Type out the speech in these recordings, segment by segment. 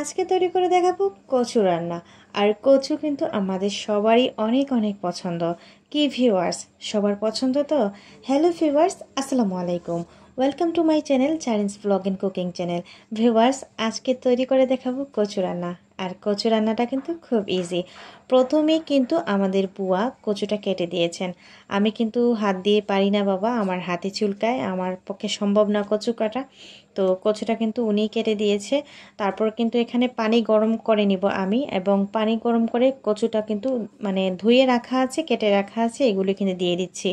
আজকে তৈরি করে দেখাবো কচু রান্না। আর কচু কিন্তু আমাদের সবারই অনেক অনেক পছন্দ। কি ভিউয়ার্স, সবার পছন্দ তো? হ্যালো ভিউয়ার্স, আসসালামু আলাইকুম। Welcome to my channel Chinese blog and cooking channel. Viewers, আজকে তৈরি করে দেখাবো কচু রান্না। আর কচু রান্নাটা কিন্তু খুব ইজি। প্রথমেই কিন্তু আমাদের বুয়া কচুটা কেটে দিয়েছেন। আমি কিন্তু হাত দিয়ে পারি না বাবা, আমার হাতে চুলকায়, আমার পক্ষে সম্ভব না কচু কাটা। তো কচুটা কিন্তু উনিই কেটে দিয়েছে। তারপর কিন্তু এখানে পানি গরম করে নিব আমি, এবং পানি গরম করে কচুটা কিন্তু ধুয়ে রাখা আছে, কেটে রাখা আছে, এগুলো কিন্তু দিয়ে দিচ্ছি।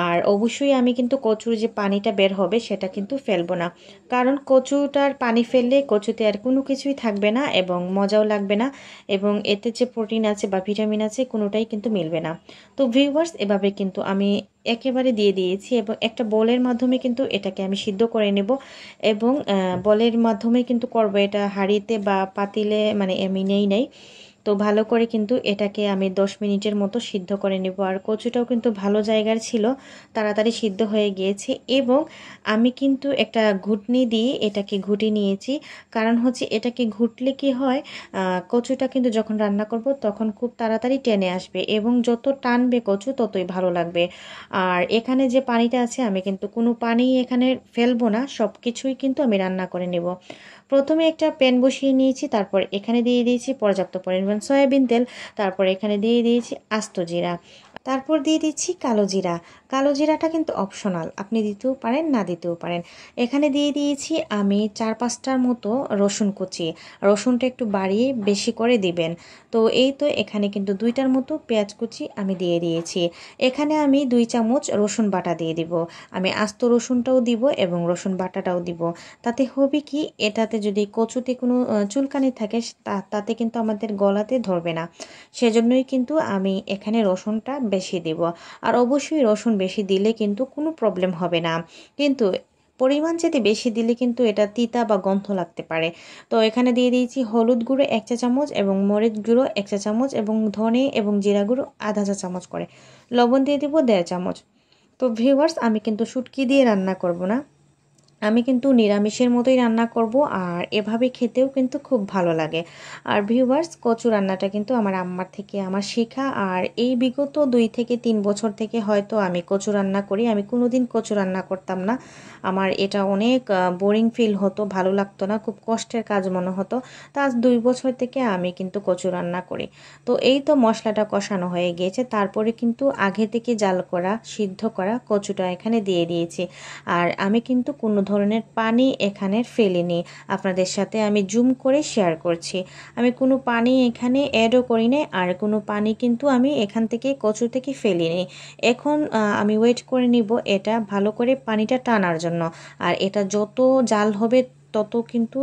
আর অবশ্যই আমি কিন্তু কচুর যে পানিটা বের হবে সেটা কিন্তু ফেলবো না, কারণ কচুটার পানি ফেললে কচুতে আর কোনো কিছুই থাকবে না এবং মজাও লাগবে না, এবং এতে যে প্রোটিন আছে বা ভিটামিন আছে কোনোটাই কিন্তু মিলবে না। তো ভিউয়ার্স, এভাবে কিন্তু আমি একেবারে দিয়ে দিয়েছি এবং একটা বোলের মাধ্যমে কিন্তু এটাকে আমি সিদ্ধ করে নেব, এবং বলের মাধ্যমে কিন্তু করবো এটা, হাঁড়িতে বা পাতিলে আমি নেই। তো ভালো করে কিন্তু এটাকে আমি 10 মিনিটের মতো সিদ্ধ করে নেব। আর কচুটাও কিন্তু ভালো জায়গার ছিল, তাড়াতাড়ি সিদ্ধ হয়ে গিয়েছে। এবং আমি কিন্তু একটা ঘুটনি দিয়ে এটাকে ঘুটে নিয়েছি, কারণ হচ্ছে এটাকে ঘুটলে কি হয়, কচুটা কিন্তু যখন রান্না করব তখন খুব তাড়াতাড়ি টেনে আসবে, এবং যত টানবে কচু ততই ভালো লাগবে। আর এখানে যে পানিটা আছে আমি কিন্তু কোনো পানি এখানে ফেলবো না, সব কিছুই কিন্তু আমি রান্না করে নেব। প্রথমে একটা প্যান বসিয়ে নিয়েছি, তারপর এখানে দিয়ে দিয়েছি পর্যাপ্ত পরিমাণ সয়াবিন তেল, তারপর এখানে দিয়ে দিয়েছি আস্ত জিরা, তারপর দিয়ে দিচ্ছি কালো জিরা। কালো জিরাটা কিন্তু অপশনাল, আপনি দিতেও পারেন না দিতেও পারেন। এখানে দিয়ে দিয়েছি আমি 4-5টার মতো রসুন কুচি। রসুনটা একটু বাড়িয়ে বেশি করে দিবেন। তো এই তো এখানে কিন্তু 2টার মতো পেঁয়াজ কুচি আমি দিয়ে দিয়েছি। এখানে আমি 2 চামচ রসুন বাটা দিয়ে দিব। আমি আস্ত রসুনটাও দিব এবং রসুন বাটাটাও দিব। তাতে হবে কি, এটাতে যদি কচুতে কোনো চুলকানি থাকে তাতে কিন্তু আমাদের গলাতে ধরবে না। সেজন্যই কিন্তু আমি এখানে রসুনটা বেশি দেব। আর অবশ্যই রসুন বেশি দিলে কিন্তু কোনো প্রবলেম হবে না, কিন্তু পরিমাণ যেতে বেশি দিলে কিন্তু এটা তিতা বা গন্ধ লাগতে পারে। তো এখানে দিয়ে দিয়েছি হলুদ গুঁড়ো 1 চা চামচ এবং মরিচ গুঁড়ো 1 চা চামচ এবং ধনে এবং জিরা গুঁড়ো আধা চা চামচ করে, লবণ দিয়ে দিব 1.5 চামচ। তো ভিউয়ার্স, আমি কিন্তু শুটকি দিয়ে রান্না করব না, আমি কিন্তু নিরামিষের মতোই রান্না করব, আর এভাবে খেতেও কিন্তু খুব ভালো লাগে। আর ভিউয়ার্স, কচু রান্নাটা কিন্তু আমার আম্মার থেকে আমার শেখা, আর এই বিগত 2 থেকে 3 বছর থেকে হয়তো আমি কচু রান্না করি। আমি কোনোদিন কচু রান্না করতাম না, আমার এটা অনেক বোরিং ফিল হতো, ভালো লাগতো না, খুব কষ্টের কাজ মনে হতো। তো আজ 2 বছর থেকে আমি কিন্তু কচু রান্না করি। তো এই তো মশলাটা কষানো হয়ে গিয়েছে, তারপরে কিন্তু আগে থেকে জাল করা সিদ্ধ করা কচুটা এখানে দিয়ে দিয়েছি। আর আমি কিন্তু কোনো ধরনের পানি এখানে ফেলিনি, আপনাদের সাথে আমি জুম করে শেয়ার করছি। আমি কোনো পানি এখানে অ্যাডও করি নাই, আর কোনো পানি কিন্তু আমি এখান থেকে কচু থেকে ফেলিনি। এখন আমি ওয়েট করে নিব এটা ভালো করে পানিটা টানার জন্য। আর এটা যত জাল হবে তত কিন্তু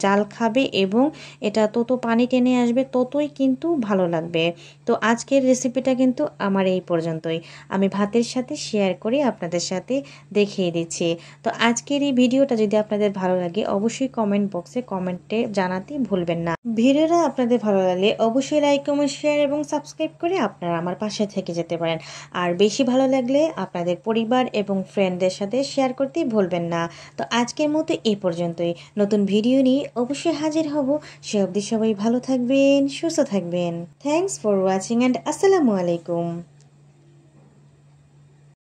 জাল খাবে, এবং এটা তত পানি টেনে আসবে, ততই কিন্তু ভালো লাগবে। তো আজকের রেসিপিটা কিন্তু আমার এই পর্যন্তই। আমি ভাতের সাথে শেয়ার করে আপনাদের সাথে দেখিয়ে দিচ্ছি। তো আজকের এই ভিডিওটা যদি আপনাদের ভালো লাগে অবশ্যই কমেন্ট বক্সে কমেন্টে জানাতে ভুলবেন না। ভিডিওটা আপনাদের ভালো লাগলে অবশ্যই লাইক, কমেন্ট, শেয়ার এবং সাবস্ক্রাইব করে আপনারা আমার পাশে থেকে যেতে পারেন। আর বেশি ভালো লাগলে আপনাদের পরিবার এবং ফ্রেন্ডদের সাথে শেয়ার করতে ভুলবেন না। তো আজকের মতো এই পর্যন্তই। নতুন ভিডিও নিয়ে অবশ্যই হাজির হব। সে অবধি সবাই ভালো থাকবেন, সুস্থ থাকবেন। থ্যাংকস ফর ওয়াচিং অ্যান্ড আসসালামু আলাইকুম।